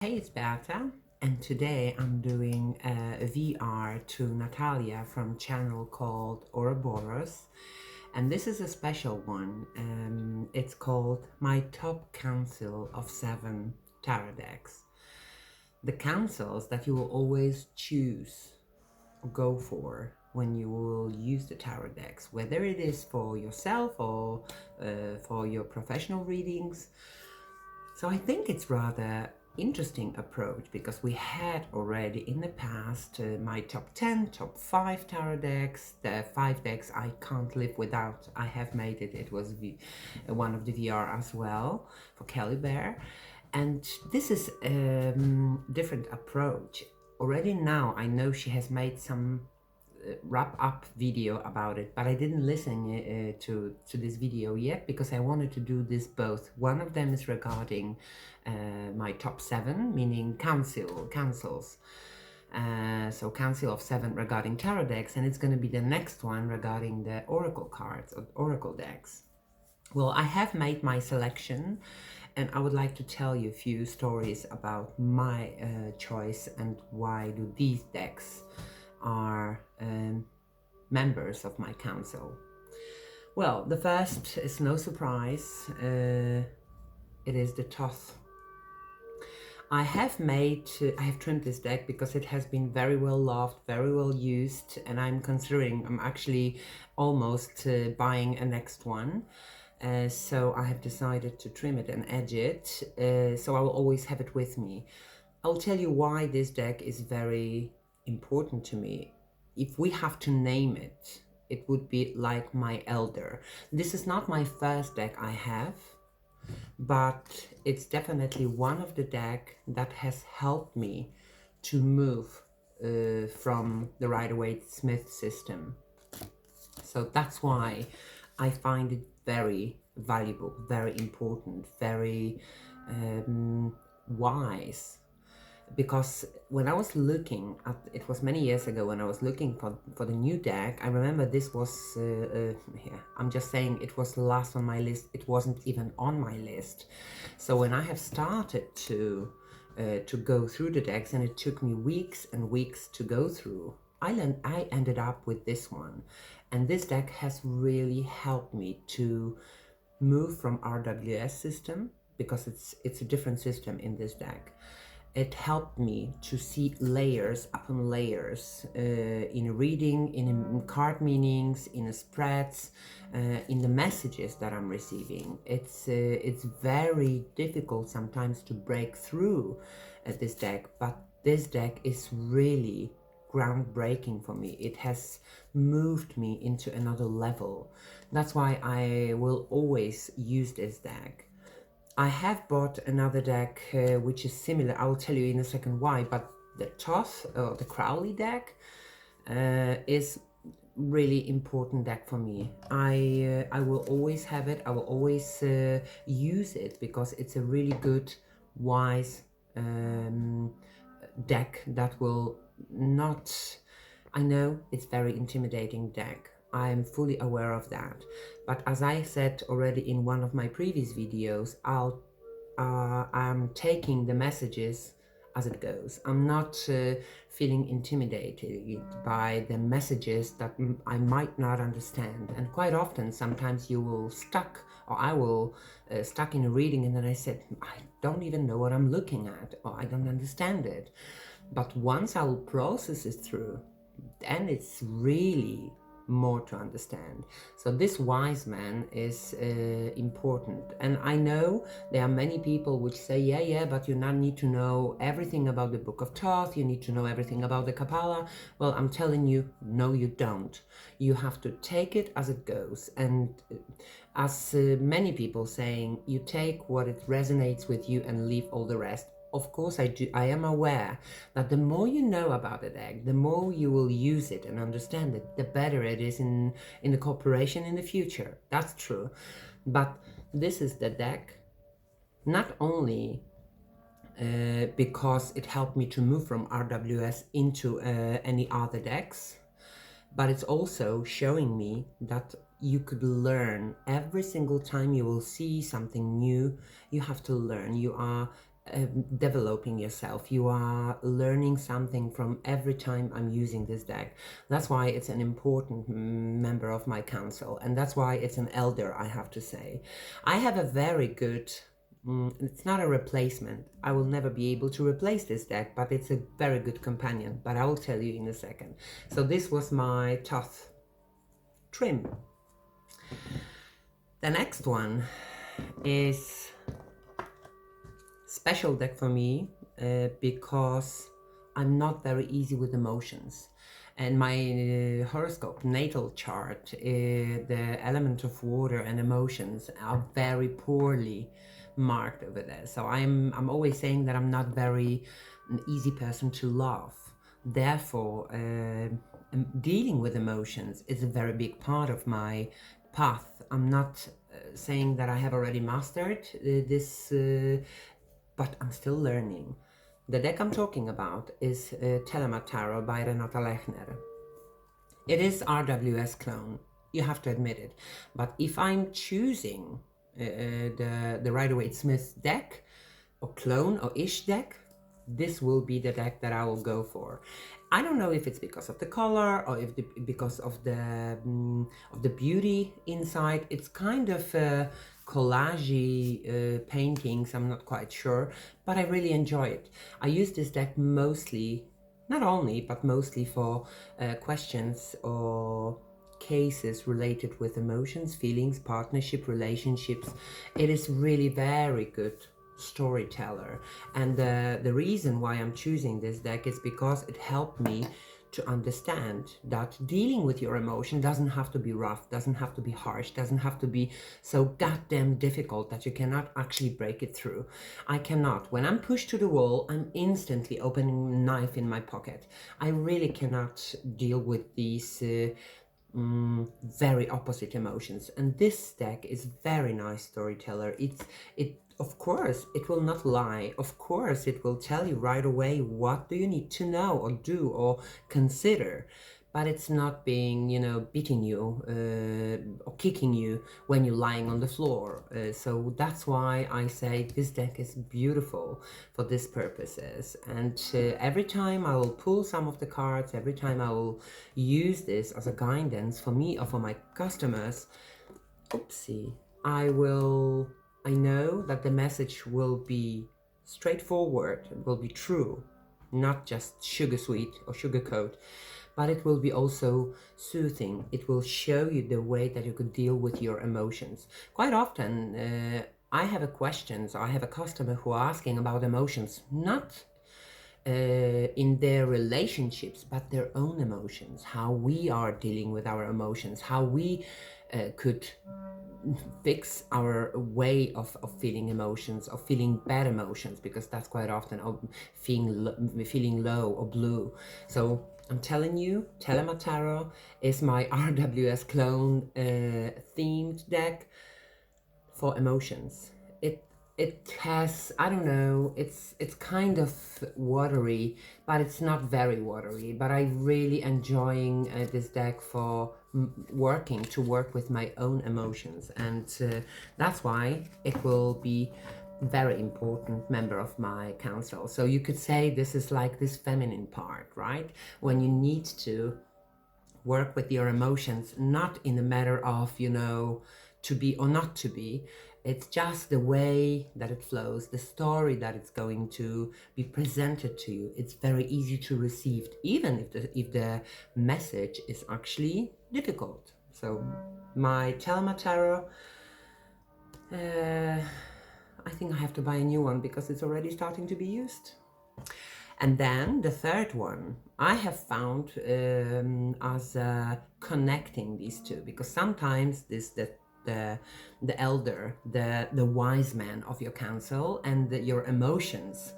Hey, it's Beata, and today I'm doing a VR to Natalia from a channel called Ouroboros, and this is a special one. It's called My Top Council of 7 Tarot Decks. The councils that you will always choose or go for when you will use the tarot decks, whether it is for yourself or for your professional readings. So I think it's rather interesting approach because we had already in the past my top 10, top 5 tarot decks. The 5 decks I can't live without. I have made it. It was one of the VR as well for Kelly Bear. And this is a different approach. Already now I know she has made some wrap up video about it, but I didn't listen to this video yet because I wanted to do this both. One of them is regarding my top 7, meaning councils. So council of 7 regarding tarot decks, and it's going to be the next one regarding the oracle cards or oracle decks. Well, I have made my selection, and I would like to tell you a few stories about my choice and why do these decks are members of my council. Well, the first is no surprise. It is the Thoth. I have trimmed this deck because it has been very well loved, very well used, and I'm actually almost buying a next one. So I have decided to trim it and edge it, so I will always have it with me. I'll tell you why this deck is very important to me. If we have to name it, it would be like my elder. This is not my first deck I have, but it's definitely one of the deck that has helped me to move from the Rider-Waite-Smith system. So that's why I find it very valuable, very important, very wise. Because when I was looking at, it was many years ago when I was looking for the new deck, I remember this was, I'm just saying it was the last on my list. It wasn't even on my list. So when I have started to go through the decks, and it took me weeks and weeks to go through, I ended up with this one. And this deck has really helped me to move from RWS system, because it's a different system in this deck. It helped me to see layers upon layers in reading, in card meanings, in spreads, in the messages that I'm receiving. It's very difficult sometimes to break through this deck, but this deck is really groundbreaking for me. It has moved me into another level. That's why I will always use this deck. I have bought another deck which is similar. I will tell you in a second why, but the Thoth, the Crowley deck, is really important deck for me. I will always have it. I will always use it because it's a really good, wise deck that will not... I know it's very intimidating deck. I am fully aware of that, but as I said already in one of my previous videos, I'm taking the messages as it goes. I'm not feeling intimidated by the messages that I might not understand, and quite often sometimes you will stuck, or I will stuck in a reading, and then I said, I don't even know what I'm looking at, or I don't understand it. But once I will process it through, then it's really more to understand. So this wise man is important, and I know there are many people which say, yeah, but you not need to know everything about the Book of Thoth, you need to know everything about the Kabbalah. Well, I'm telling you, no, you don't. You have to take it as it goes, and as many people saying, you take what it resonates with you and leave all the rest. Of course I do. I am aware that the more you know about the deck, the more you will use it and understand it, the better it is in the cooperation in the future. That's true. But this is the deck, not only because it helped me to move from RWS into any other decks, but it's also showing me that you could learn every single time you will see something new. You have to learn. You are developing yourself. You are learning something from every time I'm using this deck. That's why it's an important member of my council, and that's why it's an elder, I have to say. I have a very good, it's not a replacement. I will never be able to replace this deck, but it's a very good companion, but I will tell you in a second. So this was my Thoth trim. The next one is special deck for me because I'm not very easy with emotions. And my horoscope natal chart, the element of water and emotions are very poorly marked over there. So I'm always saying that I'm not very an easy person to love. Therefore, dealing with emotions is a very big part of my path. I'm not saying that I have already mastered this, but I'm still learning. The deck I'm talking about is Thelema Tarot by Natalia. It is RWS clone, you have to admit it. But if I'm choosing the Rider-Waite-Smith deck, or clone, or ish deck, this will be the deck that I will go for. I don't know if it's because of the color or if because of the beauty inside. It's kind of collage paintings, I'm not quite sure, but I really enjoy it. I use this deck mostly, not only, but mostly for questions or cases related with emotions, feelings, partnership, relationships. It is really very good storyteller, and the reason why I'm choosing this deck is because it helped me to understand that dealing with your emotion doesn't have to be rough, doesn't have to be harsh, doesn't have to be so goddamn difficult that you cannot actually break it through. I cannot. When I'm pushed to the wall, I'm instantly opening a knife in my pocket. I really cannot deal with these very opposite emotions, and this deck is very nice storyteller. Of course it will not lie, of course it will tell you right away what do you need to know or do or consider, but it's not being, you know, beating you or kicking you when you're lying on the floor. So that's why I say this deck is beautiful for these purposes. And every time I will pull some of the cards, every time I will use this as a guidance for me or for my customers, I know that the message will be straightforward, it will be true, not just sugar sweet or sugarcoat, but it will be also soothing. It will show you the way that you could deal with your emotions. Quite often, I have a customer who are asking about emotions, not in their relationships, but their own emotions, how we are dealing with our emotions, how we could fix our way of feeling emotions, of feeling bad emotions, because that's quite often feeling low or blue. So I'm telling you, Thelema Tarot is my RWS clone themed deck for emotions. It has, I don't know, it's kind of watery, but it's not very watery. But I really enjoying this deck for work with my own emotions, and that's why it will be very important member of my council. So you could say this is like this feminine part, right? When you need to work with your emotions, not in a matter of, you know, to be or not to be. It's just the way that it flows, the story that it's going to be presented to you. It's very easy to receive, even if the message is actually difficult. So my Thelema Tarot, I think I have to buy a new one because it's already starting to be used. And then the third one I have found as connecting these two, because sometimes the elder, the wise man of your council, and your emotions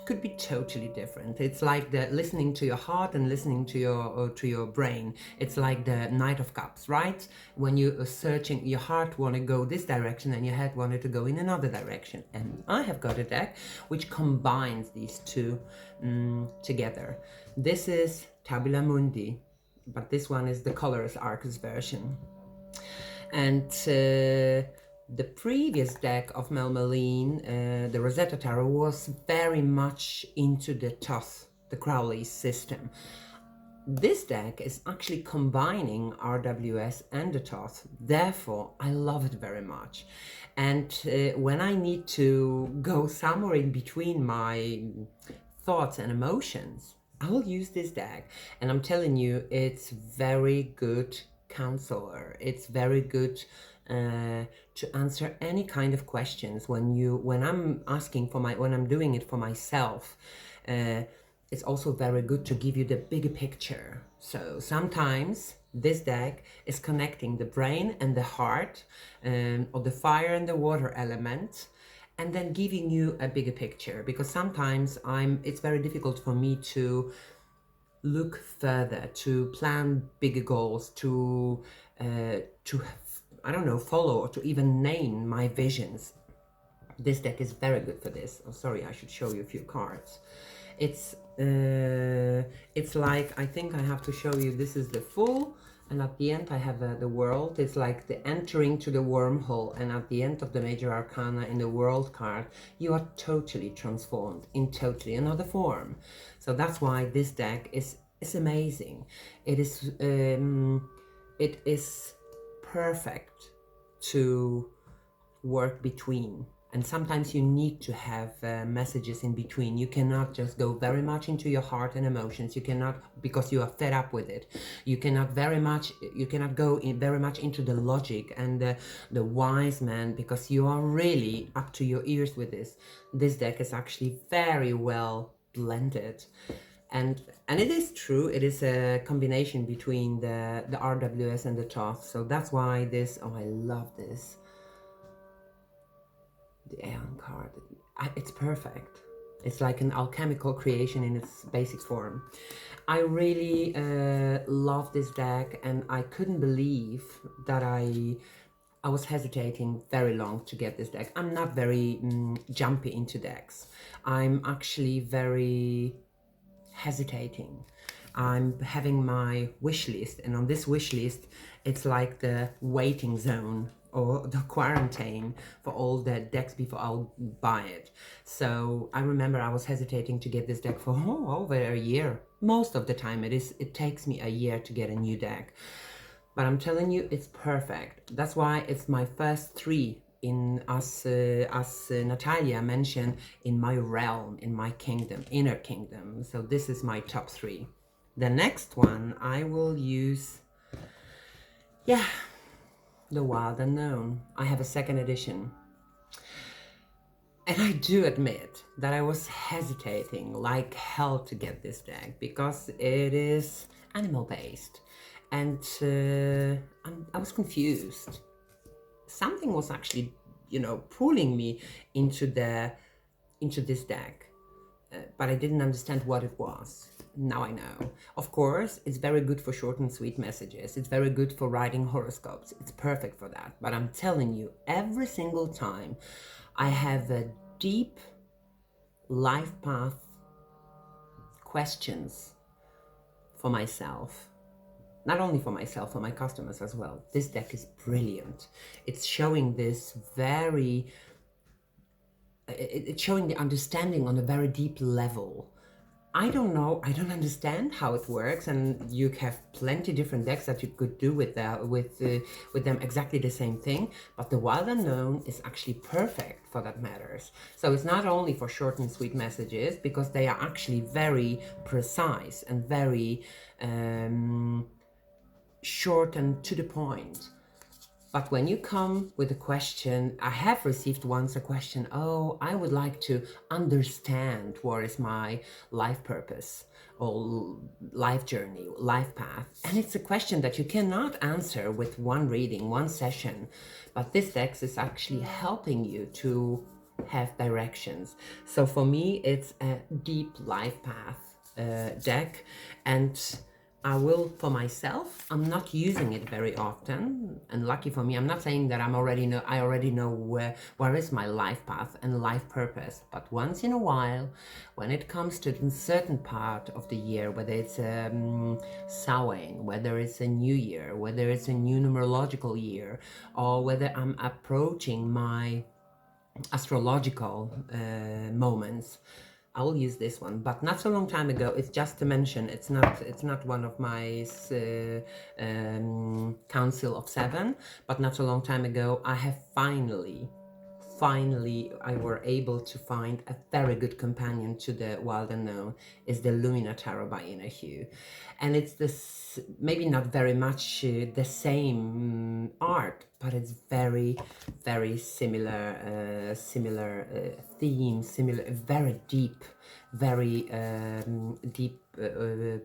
could be totally different. It's like the listening to your heart and listening to your brain. It's like the Knight of Cups, right? When you are searching, your heart want to go this direction and your head wanted to go in another direction. And I have got a deck which combines these two together. This is Tabula Mundi, but this one is the colors Arcus version. And The previous deck of Melmeline, the Rosetta Tarot, was very much into the Thoth, the Crowley system. This deck is actually combining RWS and the Thoth, therefore I love it very much. And when I need to go somewhere in between my thoughts and emotions, I will use this deck, and I'm telling you, it's very good counselor. It's very good to answer any kind of questions when I'm asking for when I'm doing it for myself. It's also very good to give you the bigger picture. So sometimes this deck is connecting the brain and the heart, or the fire and the water element, and then giving you a bigger picture, because sometimes it's very difficult for me to look further, to plan bigger goals, to I don't know, follow or to even name my visions. This deck is very good for this. Oh, sorry, I should show you a few cards. It's like, I think I have to show you, this is the Fool, and at the end I have the World. It's like the entering to the wormhole, and at the end of the Major Arcana in the World card, you are totally transformed in totally another form. So that's why this deck is amazing. It is perfect to work between. And sometimes you need to have messages in between. You cannot just go very much into your heart and emotions. You cannot, because you are fed up with it. You cannot go in very much into the logic and the wise man, because you are really up to your ears with this. This deck is actually very well blended. And it is true, it is a combination between the RWS and the Thoth. So that's why this, oh, I love this. The Aeon card, it's perfect. It's like an alchemical creation in its basic form. I really love this deck, and I couldn't believe that I was hesitating very long to get this deck. I'm not very jumpy into decks. I'm actually very hesitating. I'm having my wish list, and on this wish list, it's like the waiting zone or the quarantine for all the decks before I'll buy it. So I remember I was hesitating to get this deck for over a year. Most of the time it takes me a year to get a new deck. But I'm telling you, it's perfect. That's why it's my first three in as Natalia mentioned, in my realm, in my kingdom, inner kingdom. So this is my top three. The next one I will use, the Wild Unknown. I have a second edition. And I do admit that I was hesitating like hell to get this deck, because it is animal based. And I was confused. Something was actually, pulling me into this deck. But I didn't understand what it was. Now I know. Of course, it's very good for short and sweet messages. It's very good for writing horoscopes. It's perfect for that. But I'm telling you, every single time I have a deep life path questions for myself, not only for myself, for my customers as well, this deck is brilliant. It's showing this it's showing the understanding on a very deep level. I don't know, I don't understand how it works, and you have plenty different decks that you could do with them exactly the same thing, but the Wild Unknown is actually perfect for that matters. So it's not only for short and sweet messages, because they are actually very precise and very short and to the point. But when you come with a question, I have received once a question, oh, I would like to understand what is my life purpose or life journey, life path. And it's a question that you cannot answer with one reading, one session. But this deck is actually helping you to have directions. So for me, it's a deep life path deck. And I will for myself. I'm not using it very often, and lucky for me, I'm not saying that I already know where is my life path and life purpose. But once in a while, when it comes to a certain part of the year, whether it's Samhain, whether it's a new year, whether it's a new numerological year, or whether I'm approaching my astrological moments, I will use this one, but not so long time ago. It's just to mention, it's not one of my council of 7, but not so long time ago, I have finally I were able to find a very good companion to the Wild Unknown. Is the Lumina Tarot by Inner Hue, and it's this maybe not very much the same art, but it's very similar theme, similar, very deep, very deep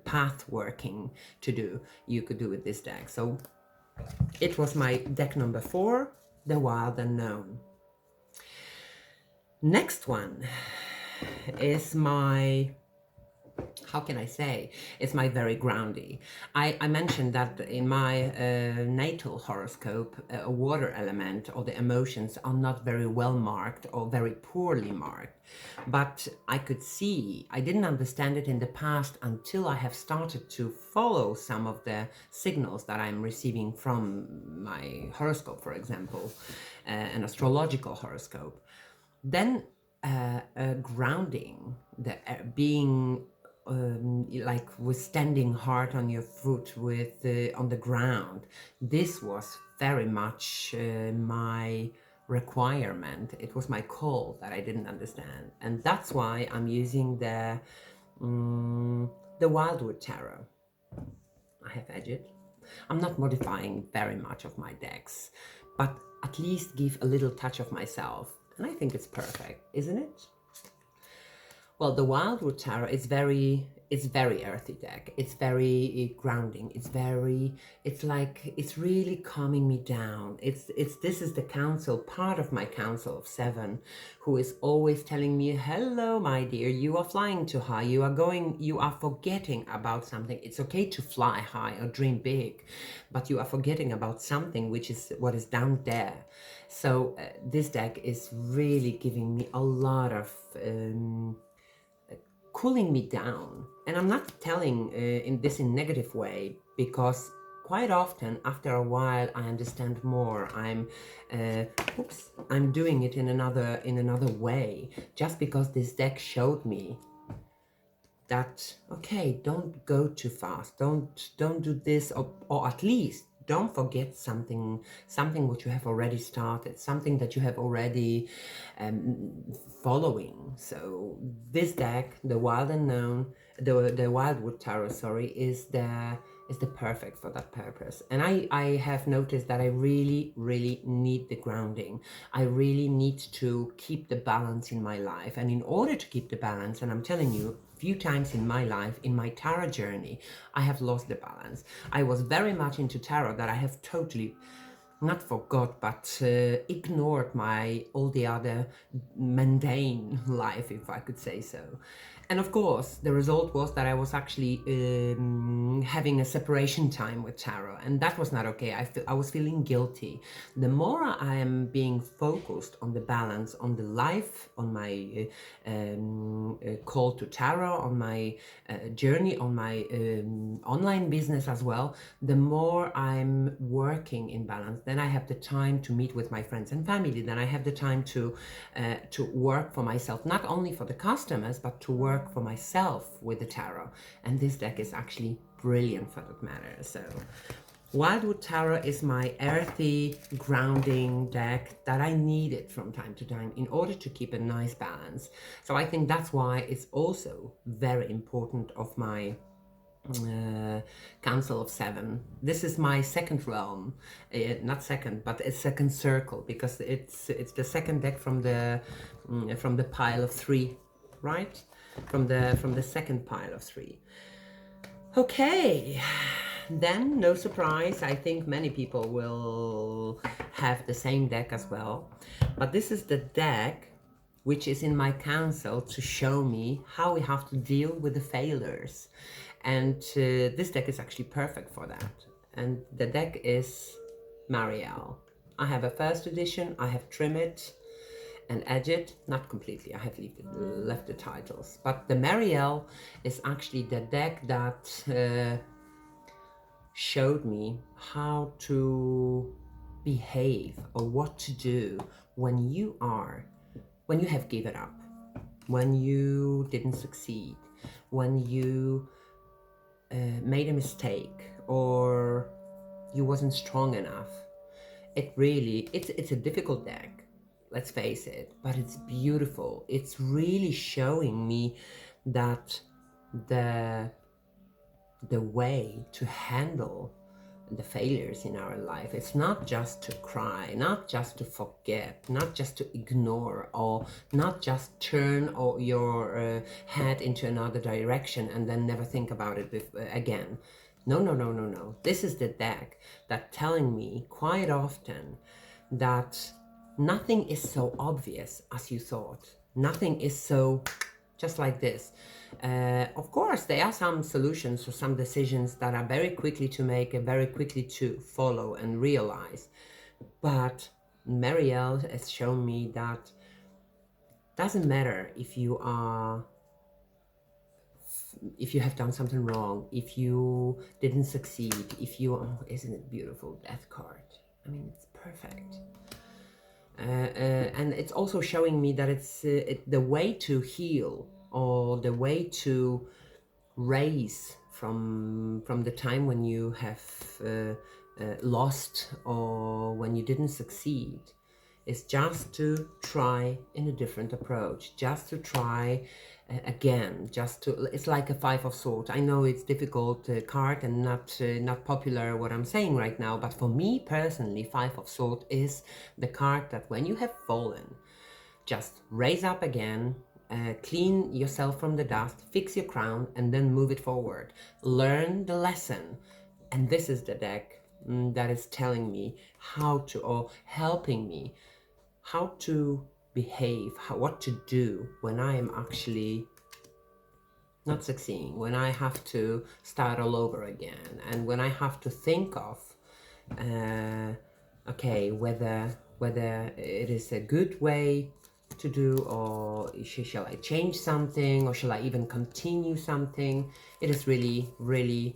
path working to do. You could do with this deck. So it was my deck number 4, the Wild Unknown. Next one is my, how can I say, it's my very groundy. I mentioned that in my natal horoscope, a water element or the emotions are not very well marked or very poorly marked. But I could see, I didn't understand it in the past until I have started to follow some of the signals that I'm receiving from my horoscope, for example, an astrological horoscope. Then grounding, the being like with standing hard on your foot with on the ground. This was very much my requirement. It was my call that I didn't understand, and that's why I'm using the Wildwood Tarot. I have edged. I'm not modifying very much of my decks, but at least give a little touch of myself. And I think it's perfect, isn't it? Well, the Wildwood Terra is very earthy deck. It's very grounding. It's like, it's really calming me down. This is the council, part of my council of 7, who is always telling me, hello, my dear, you are flying too high. You are forgetting about something. It's okay to fly high or dream big, but you are forgetting about something, which is what is down there. So this deck is really giving me a lot of cooling me down. And I'm not telling in negative way, because quite often after a while I understand more. I'm doing it in another way, just because this deck showed me that, okay, don't go too fast, don't do this, or at least don't forget something which you have already started, something that you have already following. So this deck, the Wild Unknown, the Wildwood Tarot, sorry, is the perfect for that purpose. And I have noticed that I really need the grounding. I really need to keep the balance in my life. And in order to keep the balance, and I'm telling you, few times in my life, in my tarot journey, I have lost the balance. I was very much into tarot that I have totally not forgot, but ignored all the other mundane life, if I could say so. And of course, the result was that I was actually having a separation time with tarot, and that was not okay. I was feeling guilty. The more I am being focused on the balance, on the life, on my call to tarot, on my journey, on my online business as well, the more I'm working in balance. Then I have the time to meet with my friends and family. Then I have the time to work for myself, not only for the customers, but to work for myself with the tarot. And this deck is actually brilliant for that matter. So Wildwood Tarot is my earthy grounding deck that I needed from time to time in order to keep a nice balance. So I think that's why it's also very important of my Council of 7. This is my second realm, not second, but a second circle, because it's the second deck from the pile of 3, right? From the second pile of 3. Okay, then no surprise, I think many people will have the same deck as well. But this is the deck which is in my council to show me how we have to deal with the failures. And this deck is actually perfect for that. And the deck is Marielle. I have a first edition, I have trimmed it and edged it, not completely, I have left the titles. But the Marielle is actually the deck that showed me how to behave or what to do when you have given up, when you didn't succeed, when you made a mistake or you wasn't strong enough. It's a difficult deck, let's face it, but it's beautiful. It's really showing me that the way to handle the failures in our life, it's not just to cry, not just to forget, not just to ignore, or not just turn your head into another direction and then never think about it again. No. This is the deck that telling me quite often that nothing is so obvious as you thought. Nothing is so just like this. Of course, there are some solutions or some decisions that are very quickly to make and very quickly to follow and realize. But Marielle has shown me that doesn't matter if you have done something wrong, if you didn't succeed, isn't it beautiful, Death card? I mean, it's perfect. And it's also showing me that it's the way to heal or the way to raise from the time when you have lost or when you didn't succeed is just to try in a different approach, just to try again, it's like a Five of Swords. I know it's difficult card and not popular what I'm saying right now, but for me personally, Five of Swords is the card that when you have fallen, just raise up again, clean yourself from the dust, fix your crown, and then move it forward. Learn the lesson. And this is the deck that is telling me how to, or helping me, how to behave, what to do when I am actually not succeeding, when I have to start all over again, and when I have to think of, okay, whether it is a good way to do, or shall I change something, or shall I even continue something. It is really, really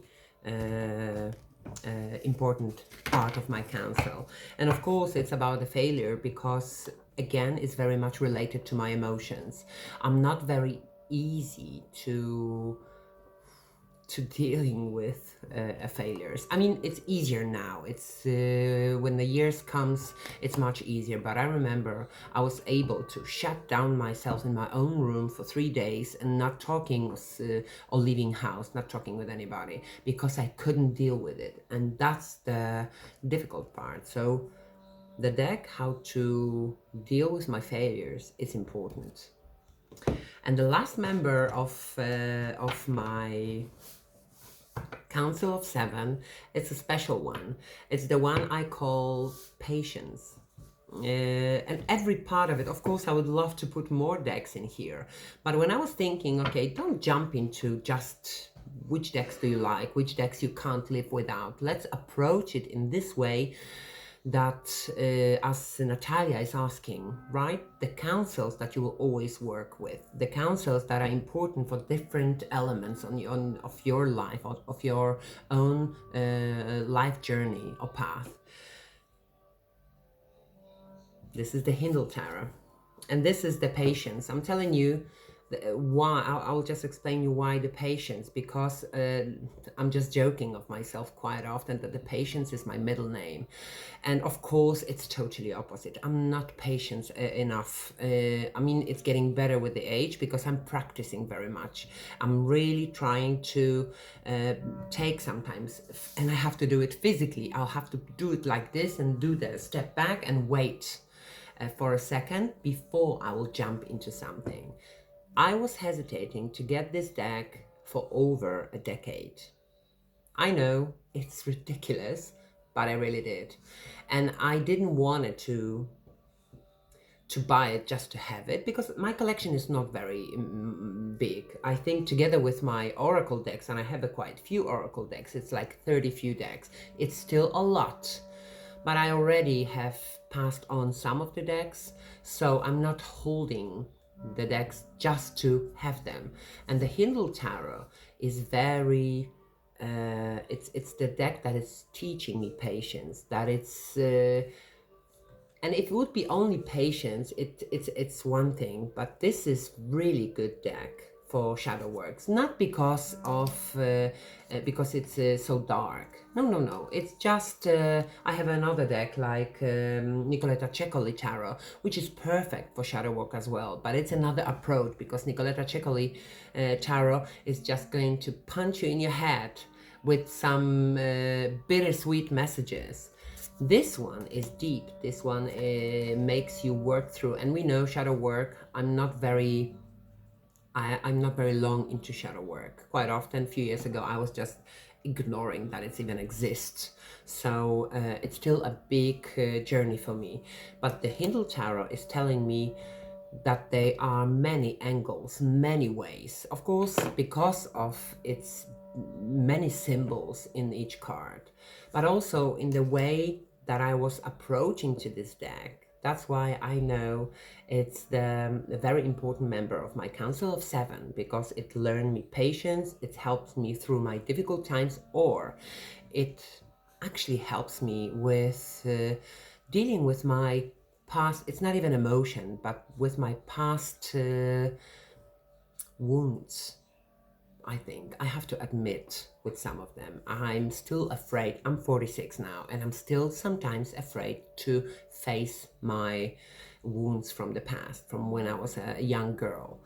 important part of my counsel. And of course it's about the failure because again it's very much related to my emotions. I'm not very easy to dealing with failures. I mean, it's easier now. It's when the years comes, it's much easier. But I remember I was able to shut down myself in my own room for 3 days and not talking or leaving house, not talking with anybody because I couldn't deal with it. And that's the difficult part. So the deck, how to deal with my failures, is important. And the last member of my Council of Seven, it's a special one. It's the one I call Patience. And every part of it, of course, I would love to put more decks in here. But when I was thinking, okay, don't jump into just which decks do you like, which decks you can't live without. Let's approach it in this way that, as Natalia is asking, right? The councils that you will always work with, the councils that are important for different elements of your life, of your own life journey or path. This is the Haindl Tarot, and this is the Patience. I'm telling you why. I'll just explain you why the Patience, because I'm just joking of myself quite often that the Patience is my middle name, and of course it's totally opposite. I'm not patient enough. I mean, it's getting better with the age because I'm practicing very much. I'm really trying to take sometimes, and I have to do it physically. I'll have to do it like this and do the step back and wait for a second before I will jump into something. I was hesitating to get this deck for over a decade. I know it's ridiculous, but I really did. And I didn't want it to to buy it just to have it, because my collection is not very big. I think together with my oracle decks, and I have quite few oracle decks, it's like 30 few decks, it's still a lot. But I already have passed on some of the decks, so I'm not holding the decks just to have them. And the Haindl Tarot is very it's the deck that is teaching me patience, that it's and if it would be only patience, it's one thing, but this is really good deck for shadow works. Not because of because it's so dark. No. It's just I have another deck like Nicoletta Cecoli Tarot, which is perfect for shadow work as well. But it's another approach, because Nicoletta Cecoli Tarot is just going to punch you in your head with some bittersweet messages. This one is deep. This one makes you work through, and we know shadow work. I'm not very long into shadow work. Quite often, a few years ago, I was just ignoring that it even exists. So it's still a big journey for me. But the Haindl Tarot is telling me that there are many angles, many ways. Of course, because of its many symbols in each card, but also in the way that I was approaching to this deck. That's why I know it's a very important member of my Council of Seven, because it learned me patience, it helps me through my difficult times, or it actually helps me with dealing with my past. It's not even emotion, but with my past wounds. I think I have to admit with some of them, I'm still afraid. I'm 46 now, and I'm still sometimes afraid to face my wounds from the past, from when I was a young girl.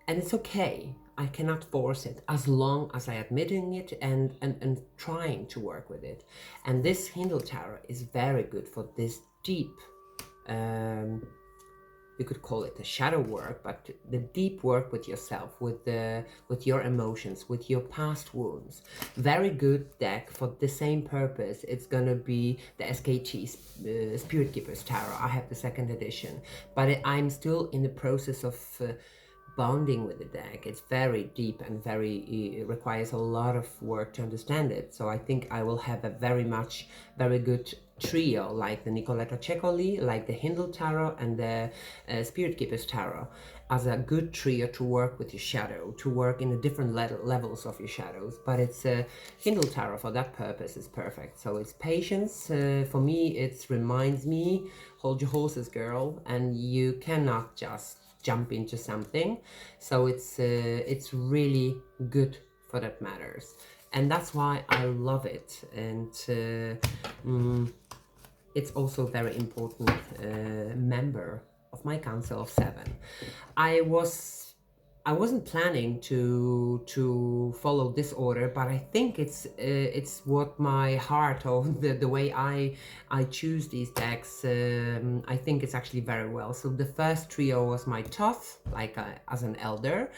And it's okay. I cannot force it, as long as I admitting it and trying to work with it. And this Haindl Tarot is very good for this deep you could call it a shadow work, but the deep work with yourself, with your emotions, with your past wounds. Very good deck for the same purpose. It's gonna be the SKT Spirit Keepers Tarot. I have the second edition, but I'm still in the process of bonding with the deck. It's very deep and it requires a lot of work to understand it. So I think I will have a very good trio, like the Nicoletta Cecoli, like the Haindl Tarot, and the Spirit Keepers Tarot, as a good trio to work with your shadow, to work in the different levels of your shadows. But it's Haindl Tarot for that purpose is perfect. So it's patience. For me, it reminds me, hold your horses, girl, and you cannot just jump into something. So it's really good for that matters, and that's why I love it. And it's also very important member of my Council of Seven. I wasn't planning to follow this order, but I think it's what my heart, or the way I choose these decks. I think it's actually very well. So the first trio was my Thoth, like as an elder,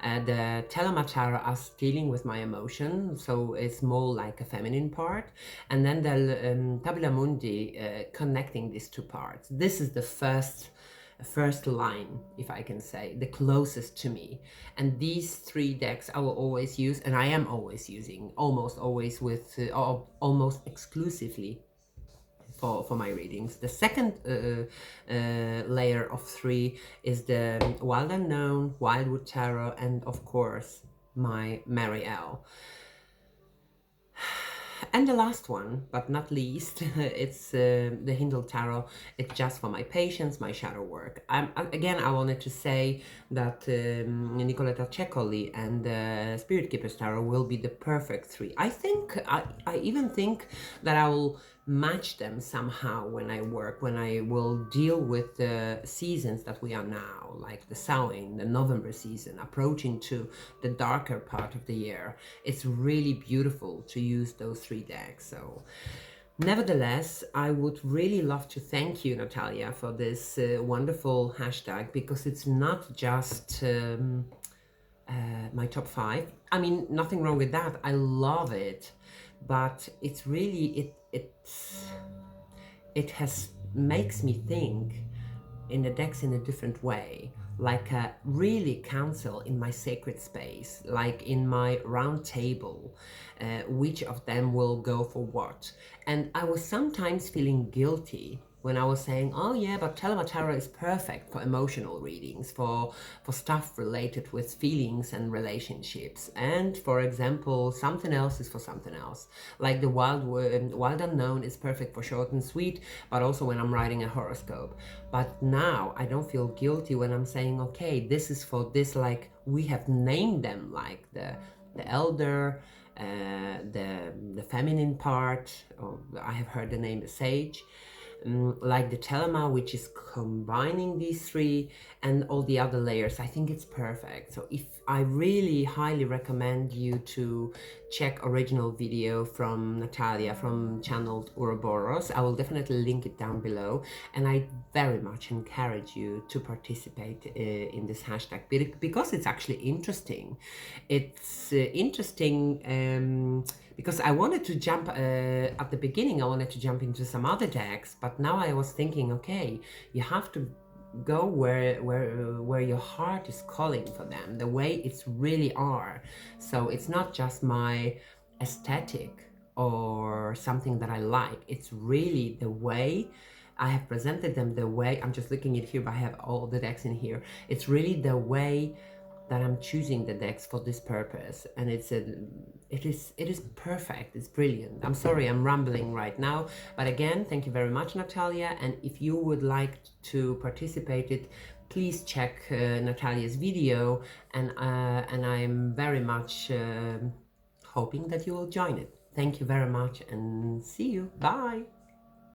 the Thelema Tarot as dealing with my emotion, so it's more like a feminine part, and then the Tabula Mundi connecting these two parts. This is the first line, if I can say, the closest to me. And these three decks I will always use, and I am always using, almost always with almost exclusively for my readings. The second layer of three is the Wild Unknown, Wildwood Tarot, and of course my Mariella. And the last one, but not least, it's the Haindl Tarot. It's just for my patience, my shadow work. Again, I wanted to say that Nicoletta Cecoli and the Spirit Keepers Tarot will be the perfect three. I even think that I will match them somehow when I work, when I will deal with the seasons that we are now, like the Samhain, the November season, approaching to the darker part of the year. It's really beautiful to use those three decks. So nevertheless, I would really love to thank you, Natalia, for this wonderful hashtag, because it's not just my top 5. I mean, nothing wrong with that. I love it, but it's really it makes me think in the decks in a different way, like a really council in my sacred space, like in my round table, which of them will go for what. And I was sometimes feeling guilty when I was saying, oh yeah, but Thelema Tarot is perfect for emotional readings, for stuff related with feelings and relationships. And for example, something else is for something else. Like the Wild Unknown is perfect for short and sweet, but also when I'm writing a horoscope. But now I don't feel guilty when I'm saying, okay, this is for this, like we have named them, like the elder, the feminine part, or I have heard the name the sage, like the telomere, which is combining these three and all the other layers. I think it's perfect. So if I really highly recommend you to check original video from Natalia from channel Ouroboros. I will definitely link it down below, and I very much encourage you to participate in this hashtag because it's actually interesting. It's interesting because I wanted to jump at the beginning, I wanted to jump into some other decks, but now I was thinking, okay, you have to go where your heart is calling for them, the way it's really are. So it's not just my aesthetic or something that I like, it's really the way I have presented them, the way I'm just looking at here, but I have all the decks in here. It's really the way that I'm choosing the decks for this purpose, and it is perfect. It's brilliant. I'm sorry I'm rambling right now, but again, thank you very much, Natalia. And if you would like to participate it, please check Natalia's video, and I'm very much hoping that you will join it. Thank you very much, and see you. Bye.